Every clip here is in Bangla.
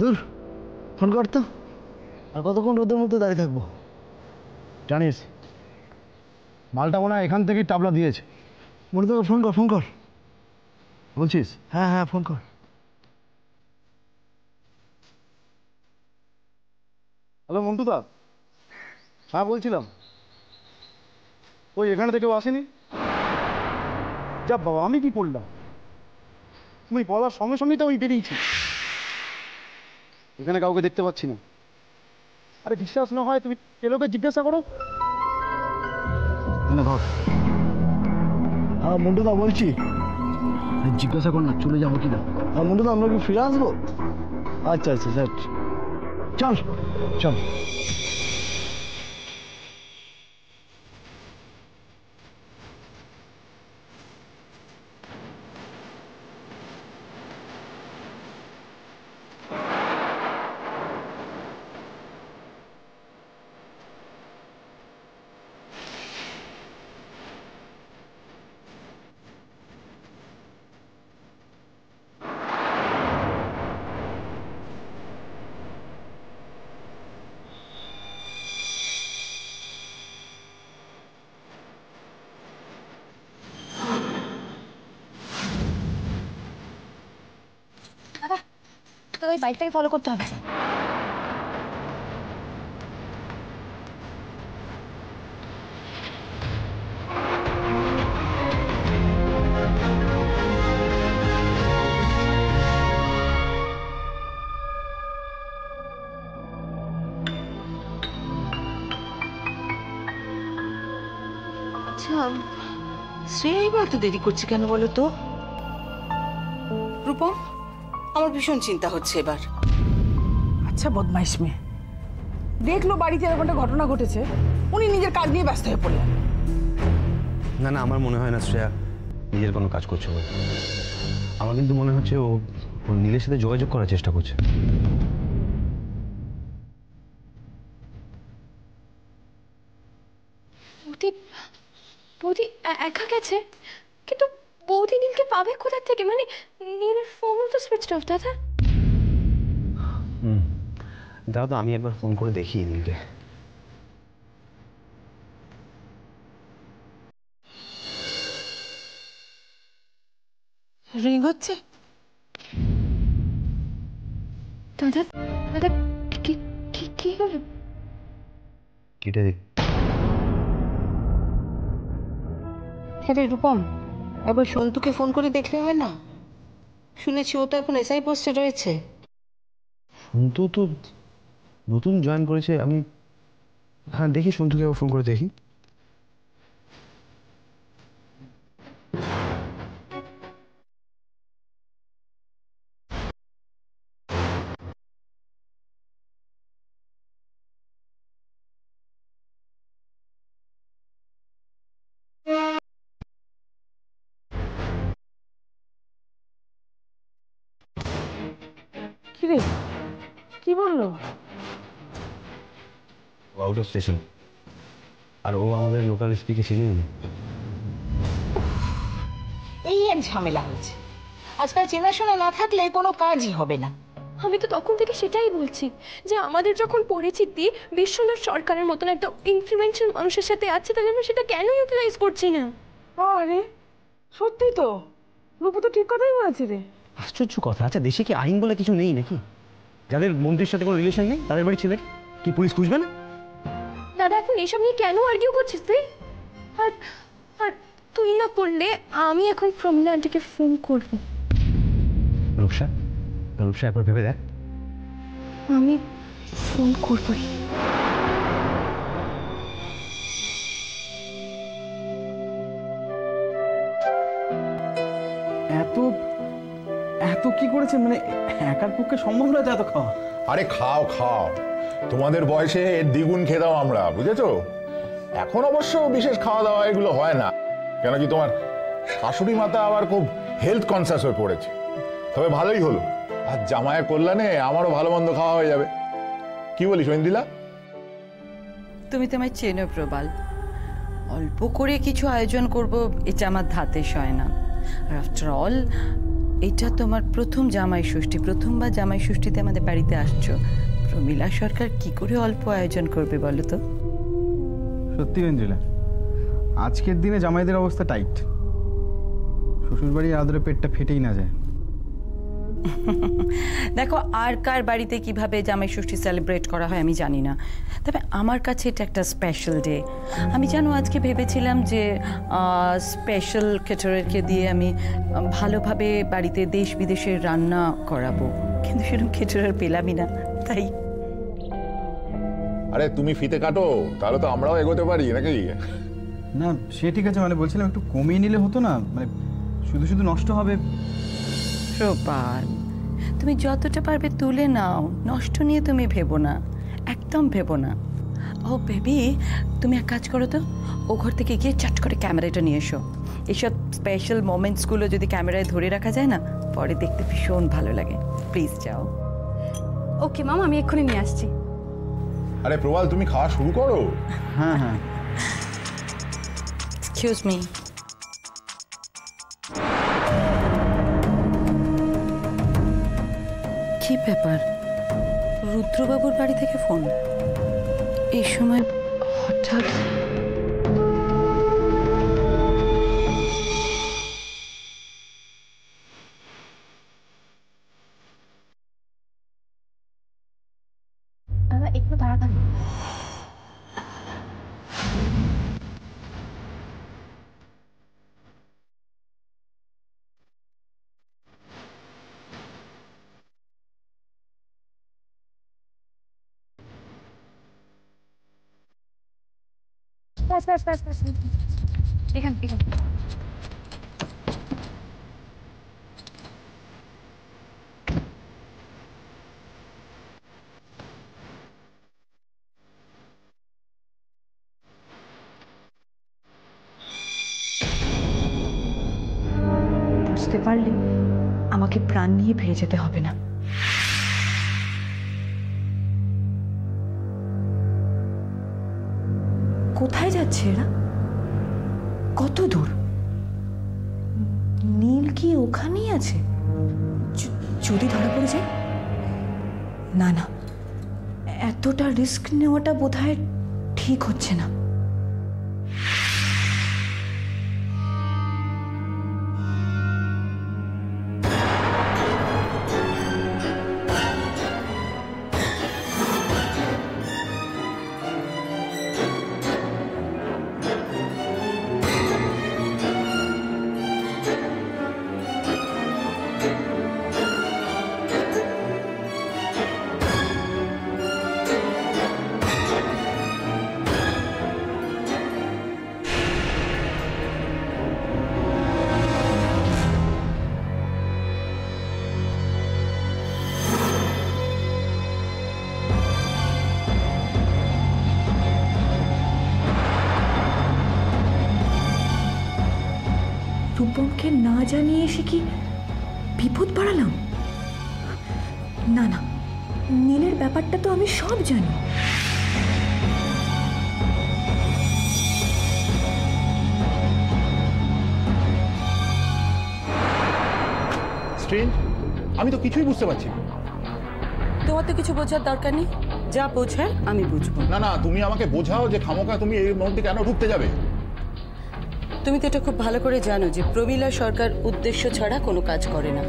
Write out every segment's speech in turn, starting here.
দূর, ফোন কর তো। আর কতক্ষণ রোদের মধ্যে দাঁড়িয়ে থাকবো? জানিস মালটা মনে হয় এখান থেকেই টাবলা দিয়েছে। মনে তো ফোন কর, ফোন কর। বলছিস? হ্যাঁ হ্যাঁ, ফোন কর। হ্যালো মন্টুদা। হ্যাঁ বলছিলাম, ওই এখানে থেকেও আসেনি। যা বাবা, আমি কি করলাম? তুমি বলার সঙ্গে সঙ্গেই তো আমি বেরিয়েছি। এখানে কাউকে দেখতে পাচ্ছি না। আরে বিশ্বাস না হয় তুমি কেলোকে জিজ্ঞাসা করো। ধর। হ্যাঁ মন্টুদা বলছি। জিজ্ঞাসা কর না চলে যাবো কিনা। হ্যাঁ মন্টুদা, আমরা কি ফিরে আসবো? আচ্ছা আচ্ছা স্যার, চল চল। দাদা, তোকে ওই বাইকটাকে ফলো করতে হবে। আচ্ছা, শ্রেয়াই বা এত দেরি করছে কেন বলো তো? রূপম, আমার ভীষণ চিন্তা হচ্ছে এবার। আচ্ছা বদমাইশ মেয়ে, দেখলো বাড়িতে এরকম একটা ঘটনা ঘটেছে, উনি নিজের কাজ নিয়ে ব্যস্ত হয়ে পড়লেন। না না, আমার মনে হয় না শ্রেয়া নিজের কোনো কাজ করছে বলে। আমার কিন্তু মনে হচ্ছে ও নীলের সাথে যোগাযোগ করার চেষ্টা করছে। বৌদি একা গেছে, কিন্তু বৌদি নীলকে পাবে কোথা থেকে? মানে নীলের ফোন তো সুইচ অফ। দাদা দাদা, আমি একবার ফোন করে দেখি নীলকে। রিং হচ্ছে। দাদা দাদা, কি কি কি হলো? কিটা দেখ। হ্যাঁ রে রূপম, একবার সন্তুকে ফোন করে দেখলে হয় না? শুনেছি ও তো এখন এসআই পোস্টে রয়েছে। সন্তু তো নতুন জয়েন করেছে। আমি হ্যাঁ দেখি সন্তুকে আবার ফোন করে দেখি। কি রে, কি বললো? আউট অফ স্টেশন, আর ও আমাদের লোকাল এসপিকে চিনি না। এই এক ঝামেলা হয়েছে। আজকাল চেনাশোনা না থাকলে কোনো কাজই হবে না। আমি তো তখন থেকে সেটাই বলছি যে আমাদের যখন পরিচিতি বিশ্বনাথ সরকারের মতন একটা ইনফ্লুয়েন্সিয়াল মানুষের সাথে আছে, তাহলে আমরা সেটা কেন ইউটিলাইজ করছি না? আরে সত্যি তো, রূপু তো ঠিক কথাই বলেছে রে। আশ্চর্য কথা। আচ্ছা, দেশে কি আইন বলে কিছু নেই নাকি? যাদের মন্ত্রীর সাথে কোনো রিলেশন নেই তাদের বাড়ি ছেলে কি পুলিশ খুঁজবে না? দাদা, এখন এসব নিয়ে কেন আর্গিউ করছিস তুই? আর আর তুই না করলে আমি এখন প্রমিলা আন্টিকে ফোন করবো। রূপসা, রূপসা একবার ভেবে দেখ। আমি ফোন করবোই। এত এত কি করেছে মানে একার পক্ষে সম্ভব নয় তো এত খাওয়া। আরে খাও খাও, তোমাদের বয়সে দ্বিগুণ খেতাম আমরা, বুঝেছো? এখন অবশ্য বিশেষ খাওয়া দাওয়া এগুলো হয় না, কেন কি তোমার শাশুড়ি মাতা আবার খুব হেলথ কনসাস হয়ে পড়েছে। তবে ভালোই হলো, আর জামাইয়ের কল্যাণে আমারও ভালো মন্দ খাওয়া হয়ে যাবে। কি বলিস ঐন্দিলা? তুমি তোমায় চেনো প্রবাল, অল্প করে কিছু আয়োজন করব এটা আমার ধাতে সয় না। আর আফটার অল এটা তোমার প্রথম জামাই ষষ্ঠী, প্রথমবার জামাই ষষ্ঠীতে আমাদের বাড়িতে আসছো। প্রমীলা সরকার কি করে অল্প আয়োজন করবে বলো তো? সত্যি বেঞ্জিলা, আজকের দিনে জামাইদের অবস্থা টাইট। শ্বশুরবাড়ির আদরে পেটটা ফেটেই না যায়। দেখো, আর কার বাড়িতে কিভাবে জামাই ষষ্ঠী সেলিব্রেট করা হয় আমি জানি না, তবে আমার কাছে এটা একটা স্পেশাল ডে। আমি জানো আজকে ভেবেছিলাম যে স্পেশাল ক্যাটারারকে দিয়ে আমি ভালোভাবে বাড়িতে দেশ বিদেশের রান্না করাবো, কিন্তু সেরকম ক্যাটারার পেলামই না, তাই। আরে তুমি ফিতে কাটো, তাহলে তো আমরাও এগোতে পারি নাকি? না সে ঠিক আছে, মানে বলছিলাম একটু কমিয়ে নিলে হতো না, মানে শুধু শুধু নষ্ট হবে। প্রবাল, তুমি যতটা পারবে তুলে নাও, নষ্ট নিয়ে তুমি ভেবো না, একদম ভেবো না। ও বেবি, তুমি এক কাজ করো তো, ও ঘর থেকে গিয়ে চাট করে ক্যামেরাটা নিয়ে এসো। এইসব স্পেশাল মোমেন্টসগুলো যদি ক্যামেরায় ধরে রাখা যায় না, পরে দেখতে ভীষণ ভালো লাগে। প্লিজ যাও। ওকে মাম, আমি এক্ষুনি নিয়ে আসছি। আরে প্রবাল, তুমি খাওয়া শুরু করো। হ্যাঁ হ্যাঁ। Excuse me. কি ব্যাপার, রুদ্রবাবুর বাড়ি থেকে ফোন এই সময় হঠাৎ? দাদা একটু তাড়াতাড়ি। ব্যাস এখানে। বুঝতে পারলে আমাকে প্রাণ নিয়ে ফিরে যেতে হবে না। কোথায় যাচ্ছে এরা? কত দূর? নীল কি ওখানেই আছে? যদি ধরা পড়ে যায়? না না, এতটা রিস্ক নেওয়াটা বোধহয় ঠিক হচ্ছে না। রূপমকে না জানিয়ে এসে কি বিপদ বাড়ালাম? না না, নীলের ব্যাপারটা তো আমি সব জানি। স্ট্রেঞ্জ, আমি তো কিছুই বুঝতে পারছি না। তোমার তো কিছু বোঝার দরকার নেই, যা বোঝার আমি বুঝবো। না না, তুমি আমাকে বোঝাও যে খামোকা তুমি এর মধ্যে কেন ঢুকতে যাবে? তুমি তো এটা খুব ভালো করে জানো যে প্রমীলা সরকার উদ্দেশ্য ছাড়া কোনো কাজ করে না।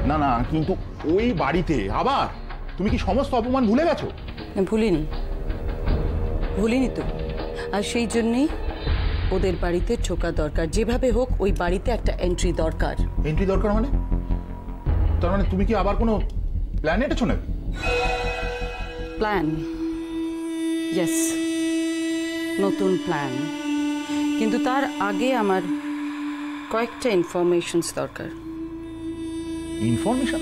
না না, কিন্তু ওই বাড়িতে আবার তুমি কি সমস্ত অপমান ভুলে গেছো? ভুলিনি তো, আর সেই জন্যেই ওদের বাড়িতে ঢোকা দরকার, যেভাবে হোক ওই বাড়িতে একটা এন্ট্রি দরকার। এন্ট্রি দরকার মানে? তার মানে তুমি কি আবার কোনো প্ল্যান এঁটেছো নাকি? প্ল্যান? ইয়েস, নতুন প্ল্যান, কিন্তু তার আগে আমার কয়েকটা ইনফরমেশনস দরকার। ইনফরমেশন?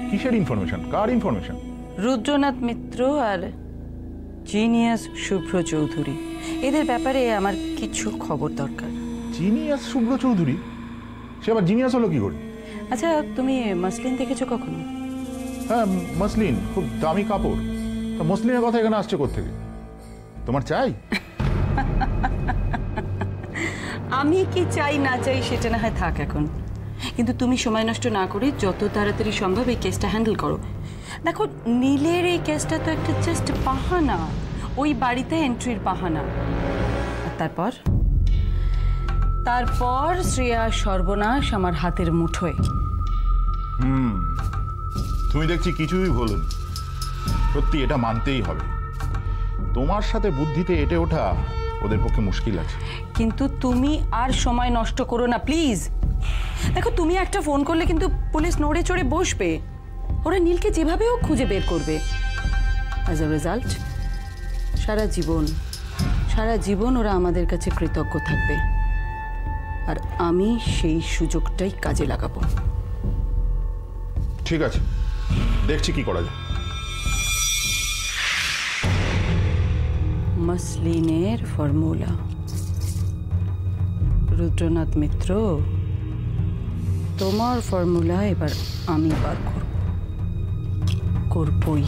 কিসের ইনফরমেশন? কার ইনফরমেশন? রুদ্রনাথ মিত্র আর জিনিয়াস শুভ্র চৌধুরী, এদের ব্যাপারে আমার কিছু খবর দরকার। জিনিয়াস শুভ্র চৌধুরী? সে আবার জিনিয়াস হলো কি করে? আচ্ছা, তুমি মসলিন দেখেছো কখনো? হ্যাঁ, মসলিন খুব দামি কাপড়। তা মসলিনের কথা এখানে আসছে কোত্থেকে? তোমার চাই? আমি কি চাই না চাই সেটা না হয় থাক এখন, কিন্তু তুমি সময় নষ্ট না করে যত তাড়াতাড়ি সম্ভব এই কেসটা হ্যান্ডেল করো। দেখো, নীলের এই কেসটা তো একটা জাস্ট বাহানা, ওই বাড়িতে এন্ট্রির বাহানা। আর তারপর তারপর শ্রেয়া সর্বনাশ আমার হাতের মুঠোয়। তুমি দেখছি কিছুই বলনি, সত্যি এটা মানতেই হবে। তোমার সাথে বুদ্ধিতে এটে ওঠা ওদের পক্ষে মুশকিল আছে। কিন্তু তুমি আর সময় নষ্ট করো না প্লিজ। দেখো, তুমি একটা ফোন করলে কিন্তু পুলিশ নড়ে চড়ে বসবে, ওরা নীলকে যেভাবে হোক খুঁজে বের করবে। অ্যাজ আ রেজাল্ট সারা জীবন ওরা আমাদের কাছে কৃতজ্ঞ থাকবে, আর আমি সেই সুযোগটাই কাজে লাগাবো। ঠিক আছে, দেখছি কি করা যায়। মসলিনের ফর্মুলা। রুদ্রনাথ মিত্র, তোমার ফর্মুলা এবার আমি বার করবই।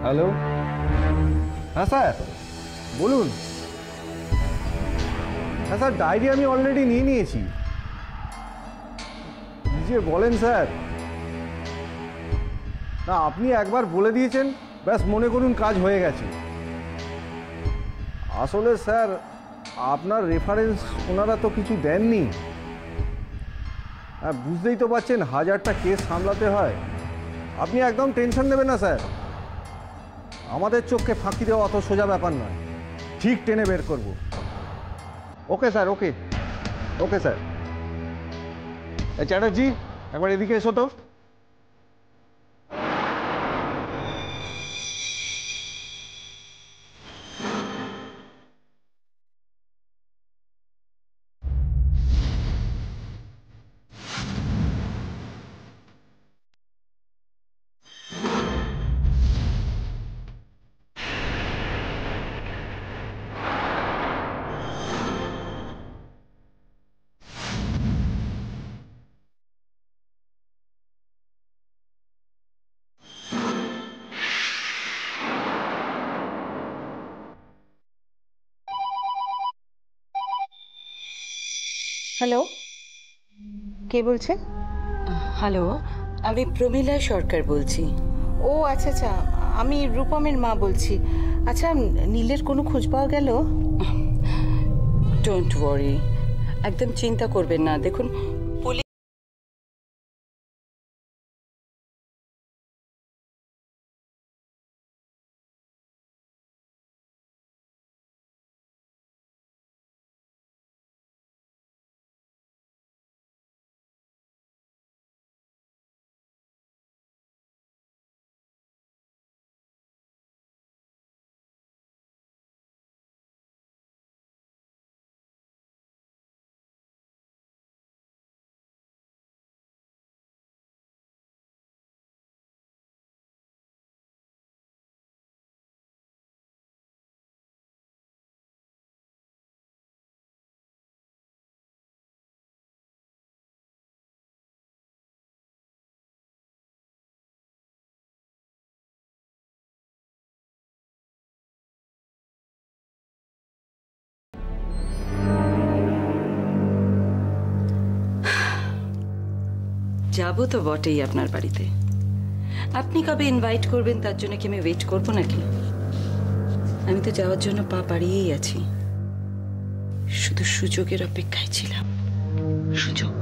হ্যালো, হ্যাঁ স্যার বলুন। হ্যাঁ স্যার, ডায়েরি আমি অলরেডি নিয়ে নিয়েছি। যে বলেন স্যার, না আপনি একবার বলে দিয়েছেন, ব্যাস মনে করুন কাজ হয়ে গেছে। আসলে স্যার আপনার রেফারেন্স ওনারা তো কিছু দেননি। হ্যাঁ, বুঝতেই তো পারছেন 1000টা কেস সামলাতে হয়। আপনি একদম টেনশন নেবেন না স্যার, আমাদের চোখকে ফাঁকি দেওয়া অত সোজা ব্যাপার নয়, ঠিক টেনে বের করব। ওকে স্যার, ওকে ওকে স্যার। চ্যাটার্জি, একবার এদিকে এসো তো। হ্যালো, কে বলছেন? হ্যালো, আমি প্রমীলা সরকার বলছি। ও আচ্ছা আচ্ছা, আমি রূপমের মা বলছি। আচ্ছা, নীলের কোনো খোঁজ পাওয়া গেল? ডোন্ট ওয়ারি, একদম চিন্তা করবেন না। দেখুন, পুলিশ যাবো তো বটেই আপনার বাড়িতে। আপনি কবে ইনভাইট করবেন তার জন্য কি আমি ওয়েট করবো নাকি? আমি তো যাওয়ার জন্য পা বাড়িয়েই আছি, শুধু সুযোগের অপেক্ষায় ছিলাম। সুযোগ।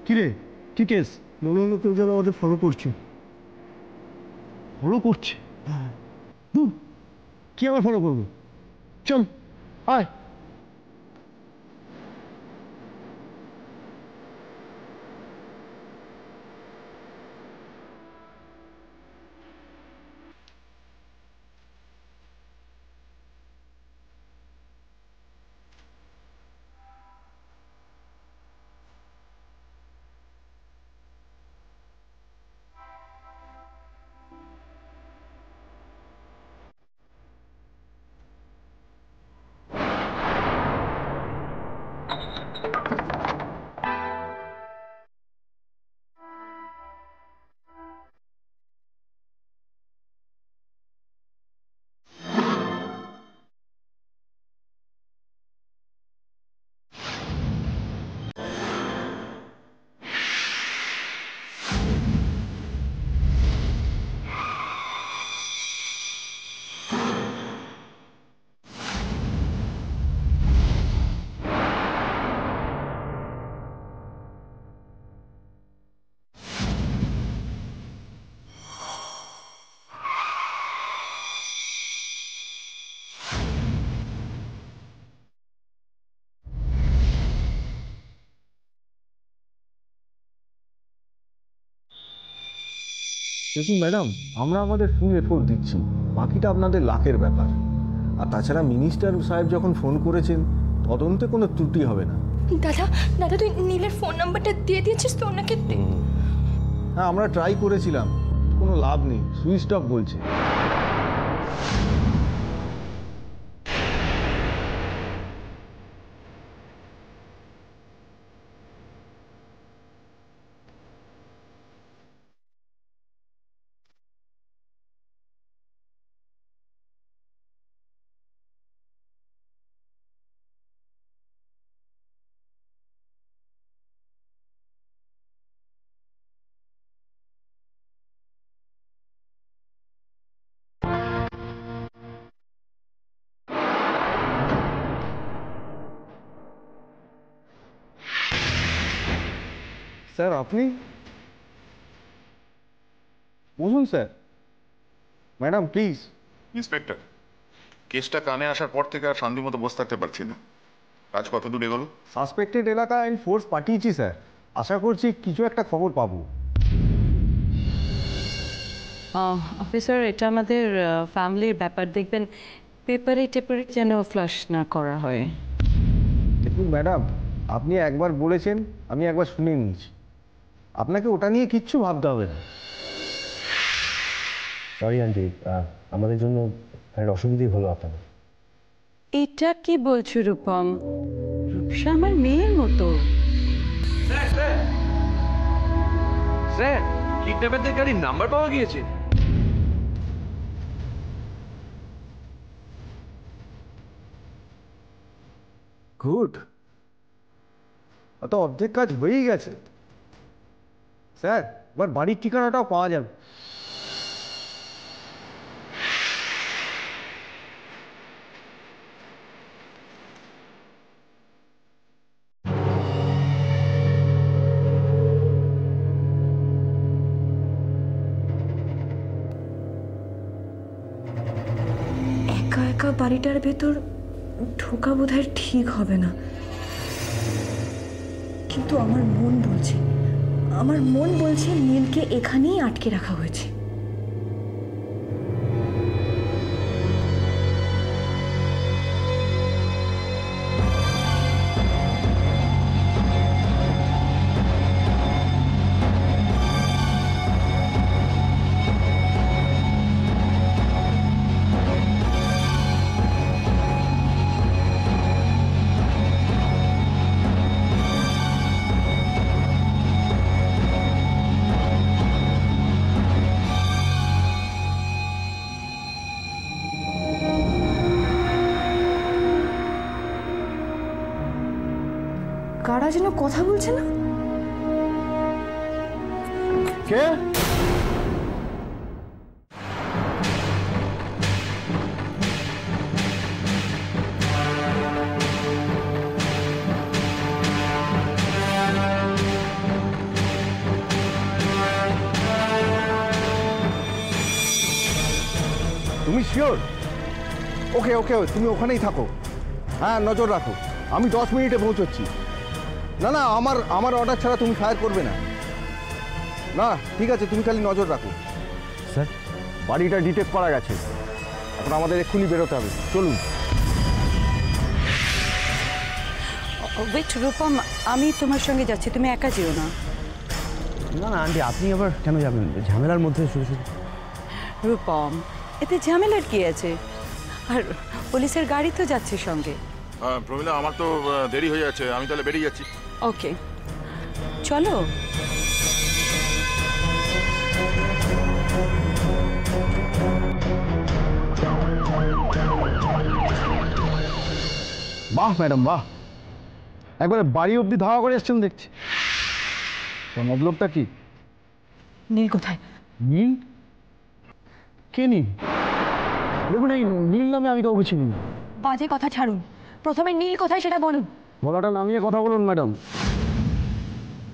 কিরে, কি কেস? মনে হলো কেউ যেন আমাদের ফলো করছে। ফলো করছে? কি আবার ফলো করবো? চল আয়। দেখুন ম্যাডাম, আমরা আমাদের ফুল এফোর্ট দিচ্ছি, বাকিটা আপনাদের লাখের ব্যাপার। আর তাছাড়া মিনিস্টার সাহেব যখন ফোন করেছেন, তদন্তে কোনো ত্রুটি হবে না। দাদা দাদা তুই নীলের ফোন নাম্বারটা দিয়ে দিয়েছিস তো ওনাকে? হ্যাঁ, আমরা ট্রাই করেছিলাম, কোনো লাভ নেই, সুইচ অফ বলছে। স্যার আপনি বলুন স্যার। Madam please. ইন্সপেক্টর, কেসটা কানে আসার পর থেকে আর শান্তি মতো বসে থাকতে পারছি না। কাজ কত দূর এগোলো? সাসপেক্টেড এলাকায় আমি ফোর্স পাঠিয়েছি স্যার, আশা করছি কিছু একটা খবর পাবো। অফিসার, এটা আমাদের ফ্যামিলির ব্যাপার, দেখবেন পেপারে টেপারে যেন ফ্লাশ না করা হয়। দেখুন ম্যাডাম, আপনি একবার বলেছেন, আমি একবার শুনে নিয়েছি, আপনাকে ওটা নিয়ে কিচ্ছু ভাবতে হবে না। সরি আন্টি, আমাদের জন্য একটা অসুবিধাই হলো আপনাদের। এটা কি বলছো রূপম? রূপসা আমার মেয়ের মতো। স্যার, কিডন্যাপারদের গাড়ির নাম্বার পাওয়া গিয়েছে। গুড, অত অর্ধেক কাজ হয়েই গেছে। স্যার, এবার বাড়ির ঠিকানাটাও পাওয়া যাবে। একা একা বাড়িটার ভেতর ঢোকা বোধহয় ঠিক হবে না, কিন্তু আমার মন বলছে নীলকে এখানেই আটকে রাখা হয়েছে। কারা যেন কথা বলছে না? কে? তুমি শিওর? ওকে ওকে, তুমি ওখানেই থাকো। হ্যাঁ, নজর রাখো, আমি 10 মিনিটে পৌঁছচ্ছি। না না, আমার অর্ডার ছাড়া তুমি ফায়ার করবে না। না ঠিক আছে, তুমি খালি নজর রাখো। স্যার, বাড়িটা ডিটেক্ট করা গেছে, এখন আমাদের এক্ষুনি বেরোতে হবে, চলুন। ওয়েট রূপম, আমি তোমার সঙ্গে যাচ্ছি, তুমি একা যেও না। না না আন্টি, আপনি আবার কেন যাবেন ঝামেলার মধ্যে? শুধু শুধু রূপম, এতে ঝামেলার কি আছে? আর পুলিশের গাড়ি তো যাচ্ছে সঙ্গে। প্রমিলা, আমার তো দেরি হয়ে যাচ্ছে, আমি তাহলে বেরিয়ে যাচ্ছি। ওকে, চলো। বাহ ম্যাডাম বাহ, একবারে বাড়ি অবধি ধাওয়া করে এসছেন দেখছি। তো মতলবটা কি? নীল কোথায়? নীল? কে নীল? দেখুন, এই নীল নামে আমি কাউকে চিনি না। বাজে কথা ছাড়ুন, প্রথমে নীল কোথায় সেটা বলুন। গলাটা নামিয়ে কথা বলুন ম্যাডাম।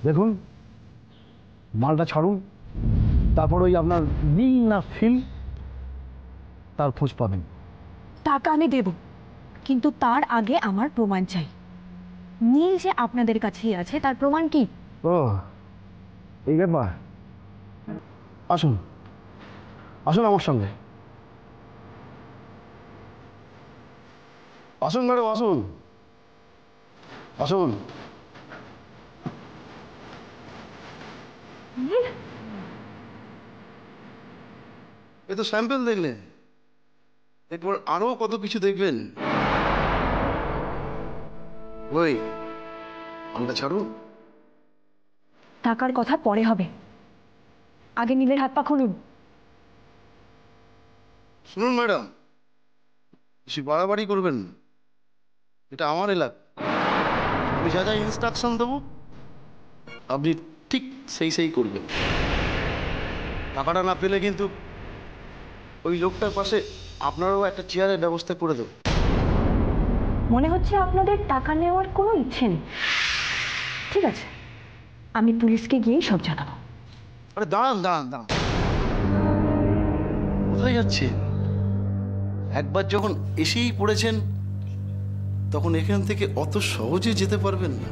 দেখুন, মালটা ছাড়ুন, তারপর ওই আপনার নীল না ফিল, তার খোঁজ পাবেন। টাকা আমি দেব, কিন্তু তার আগে আমার প্রমাণ চাই। নীল যে আপনাদের কাছেই আছে তার প্রমাণ কি? ও এই ব্যাপার, আসুন আসুন আমার সঙ্গে, আসুন ম্যাডাম, আসুন আসুন। এ তো স্যাম্পল দেখলেন, এরপর আরো কত কিছু দেখবেন। ওই আমরা ছাড়ুন। টাকার কথা পরে হবে, আগে নীলের হাত পা খুলুন। শুনুন ম্যাডাম, বেশি বাড়াবাড়ি করবেন না, এটা আমার এলাকা। আমি যা যা ইনস্ট্রাকশন দেবো আপনি ঠিক সেই করবেন। টাকাটা না পেলে কিন্তু ওই লোকটার পাশে আপনারও একটা চেয়ারের ব্যবস্থা করে দেবো। মনে হচ্ছে আপনাদের টাকা নেওয়ার কোনো ইচ্ছে নেই। ঠিক আছে, আমি পুলিশকে গিয়েই সব জানাবো। আরে দাঁড়ান দাঁড়ান দাঁড়ান, কোথায় যাচ্ছেন? একবার যখন এসেই পড়েছেন তখন এখান থেকে অত সহজে যেতে পারবেন না।